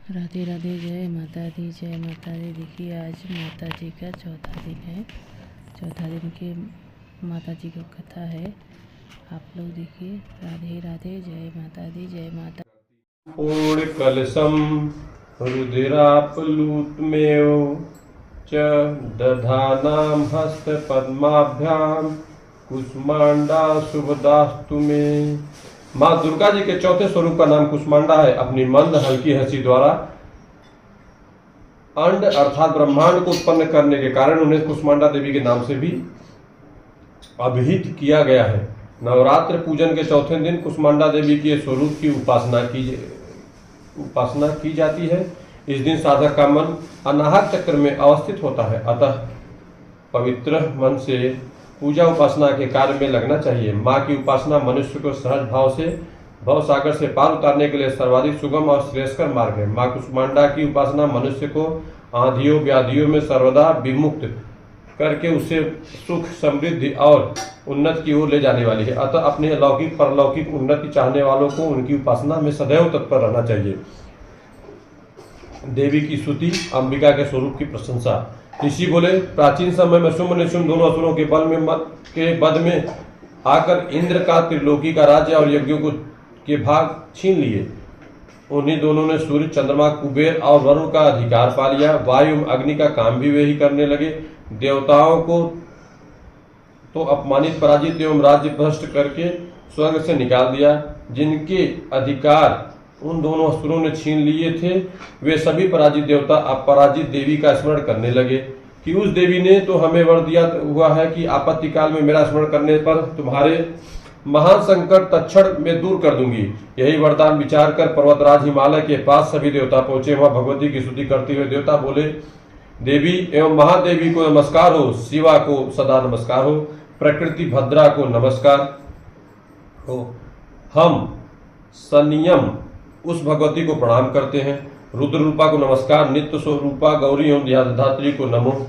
राधे राधे, जय माता दी, जय माता दी। देखिए आज माता जी का चौथा दिन है। चौथा दिन की माता जी की कथा है। आप लोग देखिए। राधे राधे, जय माता दी, जय माता। पूर्ण कलशम रुधिराप्लुतमेव च दधानां हस्त पद्माभ्याम कुष्मांडा शुभदास्तु में। माँ दुर्गा जी के चौथे स्वरूप का नाम कुष्मांडा है। अपनी मंद हल्की हंसी द्वारा अंड अर्थात ब्रह्मांड को उत्पन्न करने के कारण उन्हें कुष्मांडा देवी के नाम से भी अभिहित किया गया है। नवरात्र पूजन के चौथे दिन कुष्मांडा देवी के स्वरूप की उपासना की जाती है। इस दिन साधक का मन अनाहत चक्र में अवस्थित होता है, अतः पवित्र मन से पूजा उपासना के कार्य में लगना चाहिए। माँ की उपासना मनुष्य को सहज भाव से भव सागर से पार उतारने के लिए सर्वाधिक सुगम और श्रेयस्कर मार्ग है। माँ कुष्मांडा की उपासना मनुष्य को आंधियों व्याधियों में सर्वदा विमुक्त करके उसे सुख समृद्धि और उन्नति की ओर ले जाने वाली है। अतः अपने अलौकिक परलौकिक उन्नति चाहने वालों को उनकी उपासना में सदैव तत्पर रहना चाहिए। देवी की स्तुति, अंबिका के स्वरूप की प्रशंसा। ऋषि बोले, प्राचीन समय में शुंभ निशुंभ दोनों असुरों के बद में आकर इंद्र का त्रिलोकी का राज्य और यज्ञों के भाग छीन लिए। उन्हीं दोनों ने सूर्य, चंद्रमा, कुबेर और वरुण का अधिकार पा लिया। वायु अग्नि का काम भी वे ही करने लगे। देवताओं को तो अपमानित, पराजित एवं राज्य भ्रष्ट करके स्वर्ग से निकाल दिया। जिनके अधिकार उन दोनों असुरों ने छीन लिए थे, वे सभी पराजित देवता अपराजित देवी का स्मरण करने लगे कि उस देवी ने तो हमें वर दिया हुआ है कि आपत्ति काल में मेरा स्मरण करने पर तुम्हारे महान संकट तत्क्षण में दूर कर दूंगी। यही वरदान विचार कर पर्वतराज हिमालय के पास सभी देवता पहुंचे। वहां भगवती की स्तुति करते हुए देवता बोले, देवी एवं महादेवी को नमस्कार हो, शिवा को सदा नमस्कार हो, प्रकृति भद्रा को नमस्कार हो। हम संयम उस भगवती को प्रणाम करते हैं। रुद्र रूपा को नमस्कार, नित्य स्वरूपा गौरी एवं धात्री को नमः।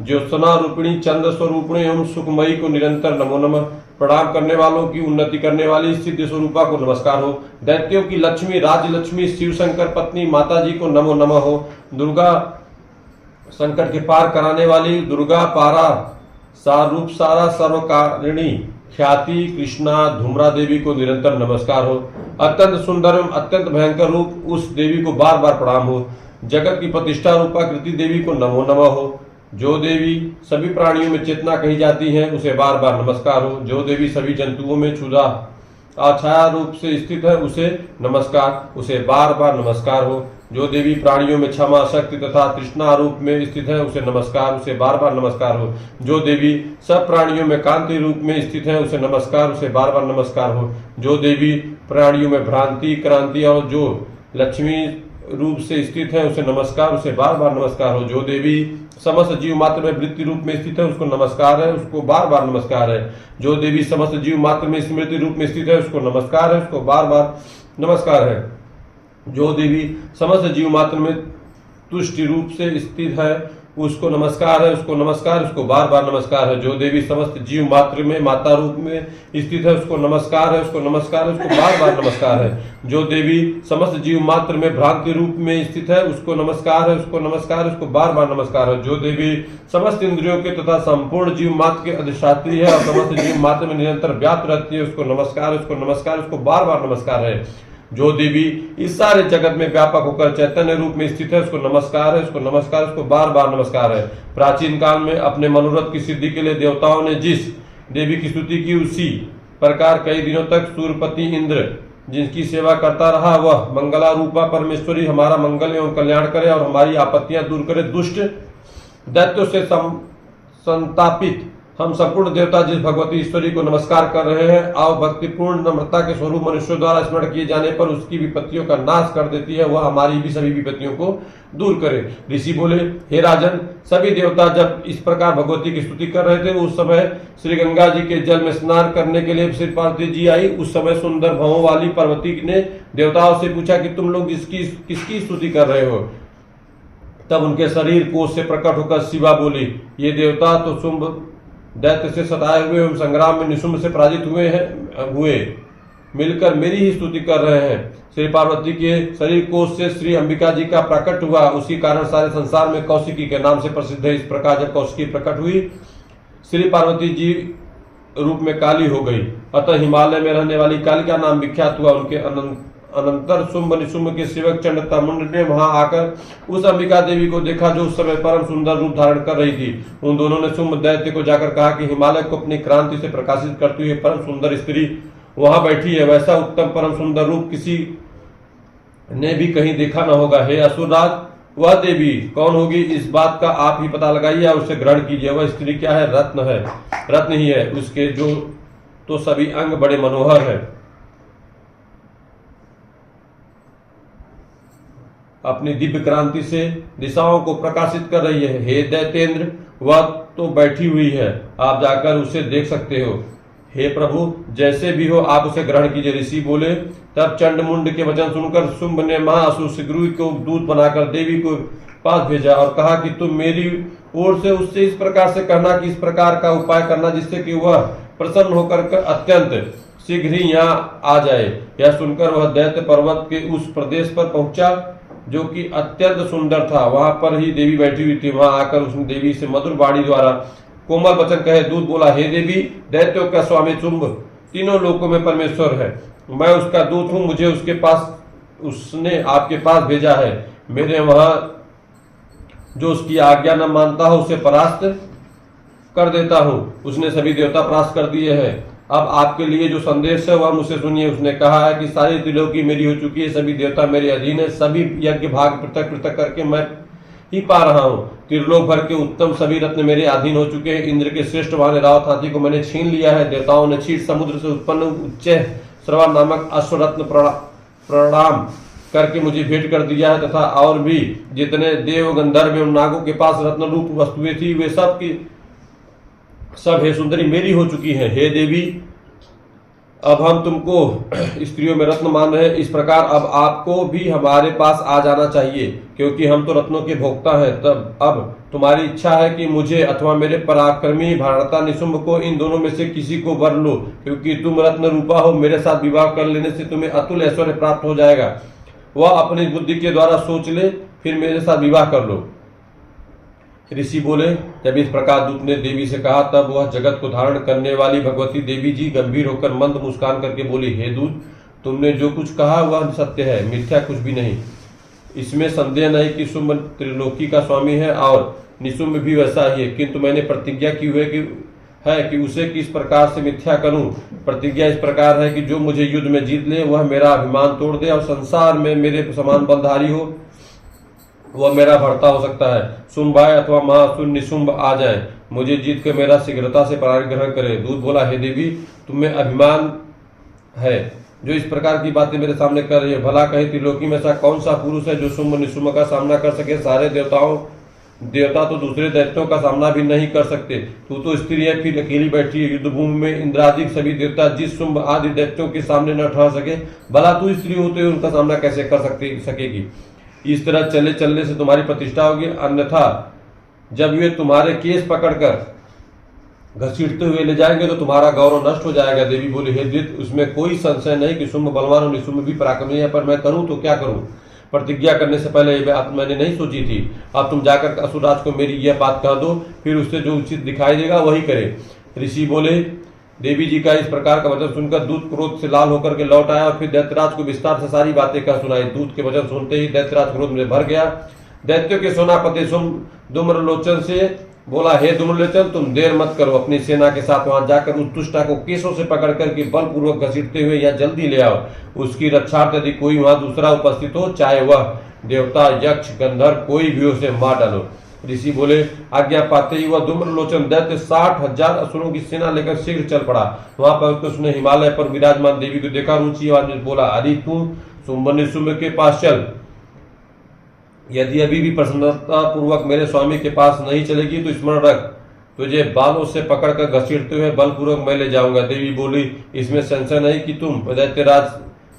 ज्योत्सना रूपिणी चंद्र स्वरूपिणी एवं सुखमयी को निरंतर नमो नमः। प्रणाम करने वालों की उन्नति करने वाली सिद्ध स्वरूपा को नमस्कार हो। दैत्यों की लक्ष्मी, राजलक्ष्मी, शिव शंकर पत्नी माता जी को नमो नमः हो। दुर्गा संकट के पार कराने वाली दुर्गा पारा सारूप सारा सर्वकारिणी ख्याति कृष्णा धूम्रा देवी को निरंतर नमस्कार हो। अत्यंत सुंदर एवं अत्यंत भयंकर रूप उस देवी को बार बार प्रणाम हो। जगत की प्रतिष्ठा रूपा कृति देवी को नमो नमः हो। जो देवी सभी प्राणियों में चेतना कही जाती है, उसे बार बार नमस्कार हो। जो देवी सभी जंतुओं में क्षुधा अछाया रूप से स्थित है, उसे नमस्कार, उसे बार बार नमस्कार हो। जो देवी प्राणियों में क्षमा शक्ति तथा तृष्णा रूप में स्थित है, उसे नमस्कार, उसे बार बार नमस्कार हो। जो देवी सब प्राणियों में कांति रूप में स्थित है, उसे नमस्कार, उसे बार बार नमस्कार हो। जो देवी प्राणियों में भ्रांति क्रांति और जो लक्ष्मी रूप से स्थित है, उसे नमस्कार, उसे बार बार नमस्कार हो। जो देवी समस्त जीव मात्र में वृत्ति रूप में स्थित है, उसको नमस्कार है, उसको बार बार नमस्कार है। जो देवी समस्त जीव मात्र में स्मृति रूप में स्थित है, उसको नमस्कार है, उसको बार बार नमस्कार है। जो देवी समस्त जीव मात्र में तुष्टि रूप से स्थित है, उसको नमस्कार है, उसको नमस्कार, उसको बार बार नमस्कार है। जो देवी समस्त जीव मात्र में माता रूप में स्थित है, उसको नमस्कार है, उसको नमस्कार है, उसको बार बार नमस्कार है। जो देवी समस्त जीव मात्र में भ्रांति रूप में स्थित है, उसको नमस्कार है, उसको नमस्कार, उसको बार बार नमस्कार है। जो देवी समस्त इंद्रियों के तथा संपूर्ण जीव मात्र के अधिष्ठात्री है और समस्त जीव मात्र में निरंतर व्याप्त रहती है, उसको नमस्कार, उसको नमस्कार, उसको बार बार नमस्कार है। जो देवी इस सारे जगत में व्यापक होकर चैतन्य रूप में स्थित है, उसको नमस्कार है, उसको नमस्कार, उसको बार बार नमस्कार है। प्राचीन काल में अपने मनोरथ की सिद्धि के लिए देवताओं ने जिस देवी की स्तुति की, उसी प्रकार कई दिनों तक सूर्यपति इंद्र जिनकी सेवा करता रहा, वह मंगला रूपा परमेश्वरी हमारा मंगल एवं कल्याण करे और हमारी आपत्तियां दूर करे। दुष्ट दैत्यों से संतापित हम संपूर्ण देवता जिस भगवती ईश्वरी को नमस्कार कर रहे हैं, आओ भक्तिपूर्ण नम्रता के स्वरूप मनुष्यों द्वारा स्मरण किए जाने पर उसकी विपत्तियों का नाश कर देती है, वह हमारी भी सभी विपत्तियों को दूर करे। ऋषि बोले, हे राजन, सभी देवता जब इस प्रकार भगवती की स्तुति कर रहे थे, उस समय श्री गंगा जी के जल में स्नान करने के लिए श्री पार्वती जी आई। उस समय सुंदर भवों वाली पार्वती ने देवताओं से पूछा कि तुम लोग किसकी स्तुति कर रहे हो। तब उनके शरीर कोष से प्रकट होकर शिवा बोली, ये देवता तो शुंभ दैत्य से सताए हुए एवं संग्राम में निशुंभ से पराजित हुए मिलकर मेरी ही स्तुति कर रहे हैं। श्री पार्वती के शरीर कोश से श्री अंबिका जी का प्रकट हुआ, उसी कारण सारे संसार में कौशिकी के नाम से प्रसिद्ध है। इस प्रकार जब कौशिकी प्रकट हुई, श्री पार्वती जी रूप में काली हो गई, अतः हिमालय में रहने वाली काली का नाम विख्यात हुआ। उनके अनंतर शुंभ निशुंभ के सेवक चंड मुंड ने वहां आकर उस अंबिका देवी को देखा, जो उस समय परम सुंदर रूप धारण कर रही थी। उन दोनों ने शुंभ दैत्य को जाकर कहा कि हिमालय को अपनी क्रांति से प्रकाशित करती हुई परम सुंदर स्त्री वहां बैठी है, वैसा उत्तम परम सुंदर रूप किसी ने भी कहीं देखा न होगा। हे असुरराज, वह देवी कौन होगी, इस बात का आप ही पता लगाइए और उसे ग्रहण कीजिए। वह स्त्री क्या है? रत्न है, रत्न ही है। उसके जो तो सभी अंग बड़े मनोहर है, अपनी दिव्य क्रांति से दिशाओं को प्रकाशित कर रही है। हे दैत्येंद्र, वह तो बैठी हुई है, आप जाकर उसे देख सकते हो। हे प्रभु, जैसे भी हो आप उसे ग्रहण कीजिए। ऋषि बोले। तब चंड मुंड के वचन सुनकर शुंभ ने महाअसुर शीघ्र को दूत बनाकर देवी को पास भेजा और कहा कि तुम मेरी ओर से उससे इस प्रकार से कहना कि इस प्रकार का उपाय करना जिससे कि वह प्रसन्न होकर अत्यंत शीघ्र ही यहाँ आ जाए। यह सुनकर वह दैत्य पर्वत के उस प्रदेश पर पहुंचा जो कि अत्यंत सुंदर था। वहां पर ही देवी बैठी हुई थी। वहां आकर उसने देवी से मधुर वाणी द्वारा कोमल वचन कहे। दूत बोला, हे देवी, दैत्यों का स्वामी शुंभ तीनों लोकों में परमेश्वर है, मैं उसका दूत हूँ, मुझे उसके पास उसने आपके पास भेजा है। मेरे वहां जो उसकी आज्ञा न मानता हो उसे परास्त कर देता हूँ। उसने सभी देवता परास्त कर दिए हैं। अब आपके लिए जो संदेश है वह मुझसे सुनिए। उसने कहा है कि सारी त्रिलोकी मेरी हो चुकी है, सभी देवता मेरे अधीन है, सभी यज्ञ भाग पृथक पृथक करके मैं ही पा रहा हूँ। त्रिलोक भर के उत्तम सभी रत्न मेरे अधीन हो चुके हैं। इंद्र के श्रेष्ठ वाले रावत हाथी को मैंने छीन लिया है। देवताओं ने क्षीर समुद्र से उत्पन्न उच्च श्रवा नामक अश्वरत्न प्रणाम करके मुझे भेंट कर दिया है, तथा और भी जितने देव गंधर्व एवं नागों के पास रत्न रूप वस्तुएं थी वे सब की सब हे सुंदरी मेरी हो चुकी हैं। हे देवी, अब हम तुमको स्त्रियों में रत्न मान रहे हैं, इस प्रकार अब आपको भी हमारे पास आ जाना चाहिए, क्योंकि हम तो रत्नों के भोक्ता हैं। तब अब तुम्हारी इच्छा है कि मुझे अथवा मेरे पराक्रमी भारता निशुंभ को, इन दोनों में से किसी को वर लो, क्योंकि तुम रत्न रूपा हो। मेरे साथ विवाह कर लेने से तुम्हें अतुल ऐश्वर्य प्राप्त हो जाएगा। वह अपनी बुद्धि के द्वारा सोच ले, फिर मेरे साथ विवाह कर लो। ऋषि बोले। जब इस प्रकार दूत ने देवी से कहा, तब वह जगत को धारण करने वाली भगवती देवी जी गंभीर होकर मंद मुस्कान करके बोली, हे दूत, तुमने जो कुछ कहा वह सत्य है, मिथ्या कुछ भी नहीं। इसमें संदेह नहीं कि शुंभ त्रिलोकी का स्वामी है और निशुंभ भी वैसा ही है, किंतु मैंने प्रतिज्ञा की हुई कि उसे किस प्रकार से मिथ्या करूं। प्रतिज्ञा इस प्रकार है कि जो मुझे युद्ध में जीत ले वह मेरा अभिमान तोड़ दे और संसार में मेरे समान बलधारी हो, वह मेरा भर्ता हो सकता है। शुंभाय अथवा महासुर निशुंभ आ जाए, मुझे जीत कर मेरा शीघ्रता से पराग्रहण करे। दूत बोला, हे देवी, तुम्हें अभिमान है जो इस प्रकार की बातें मेरे सामने कर रही है। भला कहीं त्रिलोकी में ऐसा कौन सा पुरुष है जो शुंभ निशुंभ का सामना कर सके। सारे देवता तो दूसरे दैत्यों का सामना भी नहीं कर सकते। तू तो स्त्री है, फिर अकेली बैठी है। युद्ध भूमि में इंद्रादि सभी देवता जिस शुंभ आदि दैत्यों के सामने न ठहर सके, भला तू स्त्री होते हुए उनका सामना कैसे कर सकेगी। इस तरह चलने चलने से तुम्हारी प्रतिष्ठा होगी, अन्यथा जब वे तुम्हारे केस पकड़कर घसीटते हुए ले जाएंगे तो तुम्हारा गौरव नष्ट हो जाएगा। देवी बोली, हे द्वित, उसमें कोई संशय नहीं कि शुंभ बलवान और निशुंभ भी पराक्रमी है, पर मैं करूं तो क्या करूं। प्रतिज्ञा करने से पहले ये बात मैंने नहीं सोची थी। अब तुम जाकर असुरराज को मेरी यह बात कह दो, फिर उससे जो उचित दिखाई देगा वही करे। ऋषि बोले। देवी जी का इस प्रकार का वचन सुनकर दूत क्रोध से लाल होकर के लौट आया और फिर दैत्यराज को विस्तार से सारी बातें कह सुनाई। दूत के वचन सुनते ही दैत्यराज क्रोध में भर गया। दैत्यों के सेनापति धूम्रलोचन से बोला, हे धूम्रलोचन, तुम देर मत करो, अपनी सेना के साथ वहां जाकर उस दुष्टा को केसों से पकड़ करके बलपूर्वक घसीटते हुए यहाँ जल्दी ले आओ। उसकी रक्षार्थ यदि कोई वहां दूसरा उपस्थित हो, चाहे वह देवता, यक्ष, गंधर्व, कोई भी, उसे मार डालो। ऋषि बोले। आज्ञा पाते ही वह धूम्रलोचन दैत्य 60,000 असुरों की सेना लेकर शीघ्र चल पड़ा। वहां पर उसने हिमालय पर विराजमान देवी को देखा, ऊंची आवाज में बोला, अरे तू शुंभ निशुंभ के पास चल। यदि अभी भी प्रसन्नता पूर्वक मेरे स्वामी के पास नहीं चलेगी तो स्मरण रख, तुझे बालों से पकड़कर घसीटते हुए बलपूर्वक मैं ले जाऊंगा। देवी बोली, इसमें संशय नहीं कि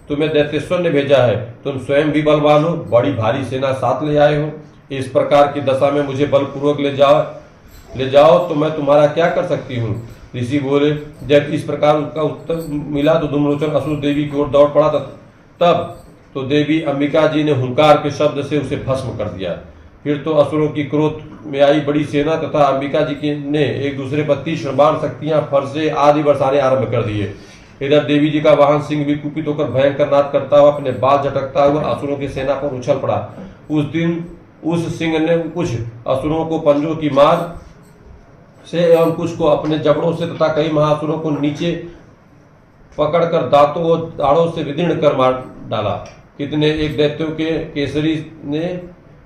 तुम्हें दैत्येश्वर ने भेजा है। तुम स्वयं भी बलवान हो, बड़ी भारी सेना साथ ले आए हो। इस प्रकार की दशा में मुझे बलपूर्वक ले जाओ तो मैं तुम्हारा क्या कर सकती हूँ। ऋषि बोले, जब इस प्रकार उसका उत्तर मिला तो धूम्रलोचन असुर देवी की ओर दौड़ पड़ा तब तो देवी अंबिका जी ने हुंकार के शब्द से उसे भस्म कर दिया। फिर तो असुरों की क्रोध में आई बड़ी सेना तथा अंबिका जी ने एक दूसरे पर तीक्ष्ण बाण, शक्तियां, फरसे आदि बरसाने आरंभ कर दिए। इधर देवी जी का वाहन सिंह भी कुपित होकर भयंकर नाद करता हुआ अपने बाल झटकता हुआ असुरों की सेना पर उछल पड़ा। उस दिन उस सिंह ने कुछ असुरों को पंजों की मार से एवं कुछ को अपने जबड़ों से तथा कई महासुरों को नीचे पकड़कर दांतों और दाढ़ों से विदीर्ण कर मार डाला। कितने एक दैत्यों के केसरी ने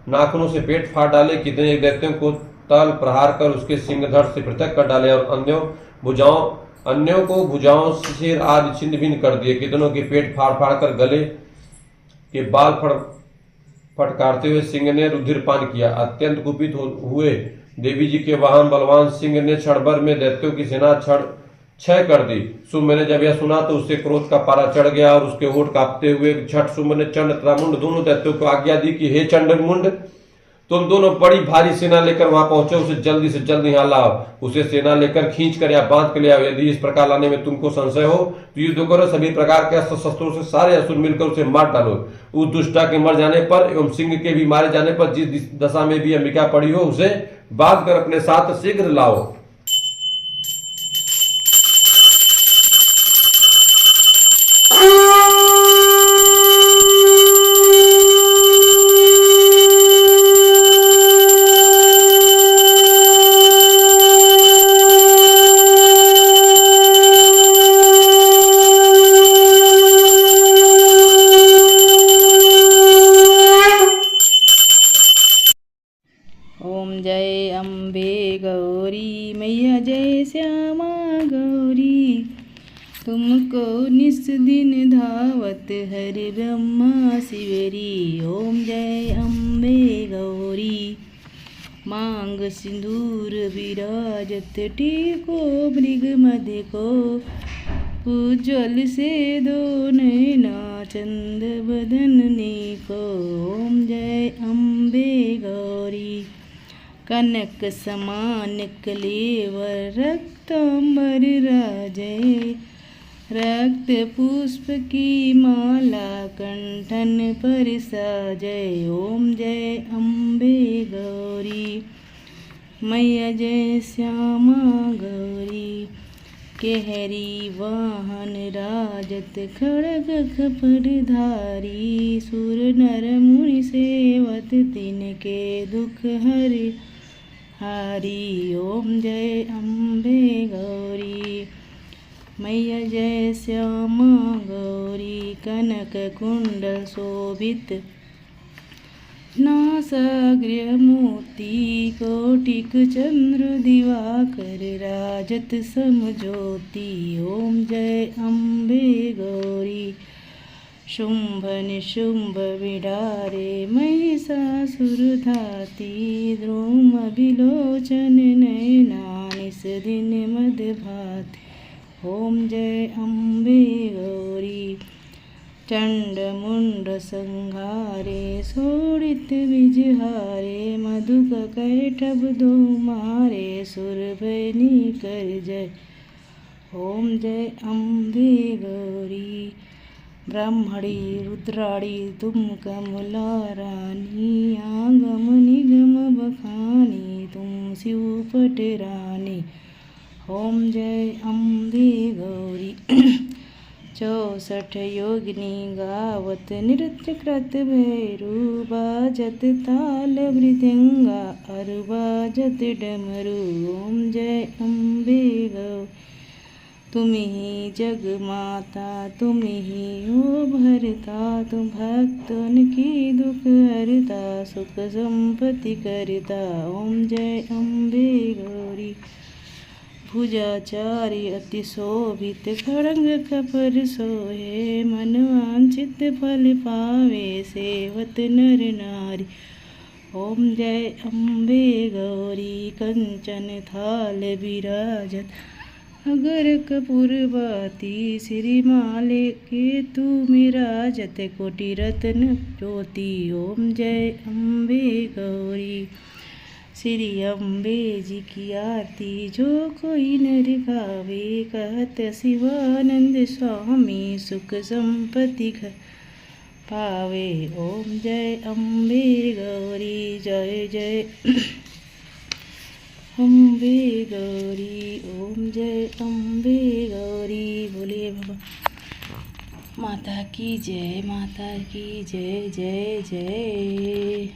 नाखूनों से पेट फाड़ डाले, कितने एक दैत्यों को तल प्रहार कर उसके सिंहधड़ से पृथक कर डाले और अन्यों को भुजाओं से आदि छिन्न भिन्न कर दिए। कितनों के पेट फाड़ फाड़ कर गले के बाल फटकारते हुए सिंह ने रुधिरपान किया। अत्यंत कुपित हुए देवी जी के वाहन बलवान सिंह ने क्षण भर में दैत्यों की सेना क्षय कर दी। शुंभ ने जब यह सुना तो उससे क्रोध का पारा चढ़ गया और उसके होठ कांपते हुए झट शुंभ ने चंड तथा मुंड दोनों दैत्यों को आज्ञा दी कि हे चंड मुंड, तुम दोनों बड़ी भारी सेना लेकर वहां पहुंचो, उसे जल्दी से जल्दी यहाँ लाओ, उसे सेना लेकर खींच कर या बांध कर ले आओ। यदि इस प्रकार लाने में तुमको संशय हो तो युद्ध करो, सभी प्रकार के अस्त्र शस्त्रों से सारे असुर मिलकर उसे मार डालो। उस दुष्टा के मर जाने पर एवं सिंह के भी मारे जाने पर जिस दशा में भी अंबिका पड़ी हो उसे बांध कर अपने साथ शीघ्र लाओ। ओम जय अम्बे गौरी मैया जय श्यामा गौरी, तुमको निस दिन धावत हरि ब्रह्मा शिवरी। ओम जय अम्बे गौरी मांग सिंदूर विराजत टीको मृग मध्य को, उज्ज्वल से दो नैना चंद बदन को। ओम जय अम्बे गौरी कनक समान कलेवर रक्तांबर राजे, रक्त पुष्प की माला कंठन पर साजे। ओम जय अम्बे गौरी मैया जय श्यामा गौरी, केहरी वाहन राजत खड़ग खपरधारी, सुर नर मुनि सेवत तिनके दुख हरि हारी। ओम जय अम्बे गौरी मैया जय श्यामा गौरी, कनक कुंडल शोभित नासाग्र मोती, कोटिक चंद्र दिवाकर राजत समज्योति। ओम जय अम्बे गौरी शुंभ निशुंभ विडारे महिषासुर धाती, द्रुम विलोचन नयना निस दिन मद भाति। ओम जय अम्बे गौरी चंड मुंड संहारे, शोणित विजहारे, मधुक कैटभ दो मारे, सुरभनि कर जय। ओम जय अम्बे गौरी ब्राह्मणी रुद्राणी तुम कमला रानी, आगम निगम बखानी तुम शिवपट रानी। ओम जय अम्बे गौरी 64 योगिनी गावत नृत्य कृत भैरू, बाजत ताल मृदंगा और बाजत डमरू। ओम जय अम्बे गौ तुम ही जग माता, तुम ही हो भरता, तुम भक्तों की दुख हरता, सुख संपत्ति करता। ओम जय अम्बे गौरी भुजाचारी अति शोभित, खड़ंग खपर सोहे, मन वांछित फल पावे, सेवत नर नारी। ओम जय अम्बे गौरी कंचन थाल विराजत, अगर कपूर बाती, श्री माले के तू मिराजत, कोटि रत्न ज्योति। ओम जय अम्बे गौरी श्री अम्बे जी की आरती जो कोई नर गावे, कहत शिवानंद स्वामी सुख संपत्ति घर पावे। ओम जय अम्बे गौरी जय जय अम्बे गौरी, ओम जय अम्बे गौरी। बोलिए बाबा माता की जय, माता की जय जय जय।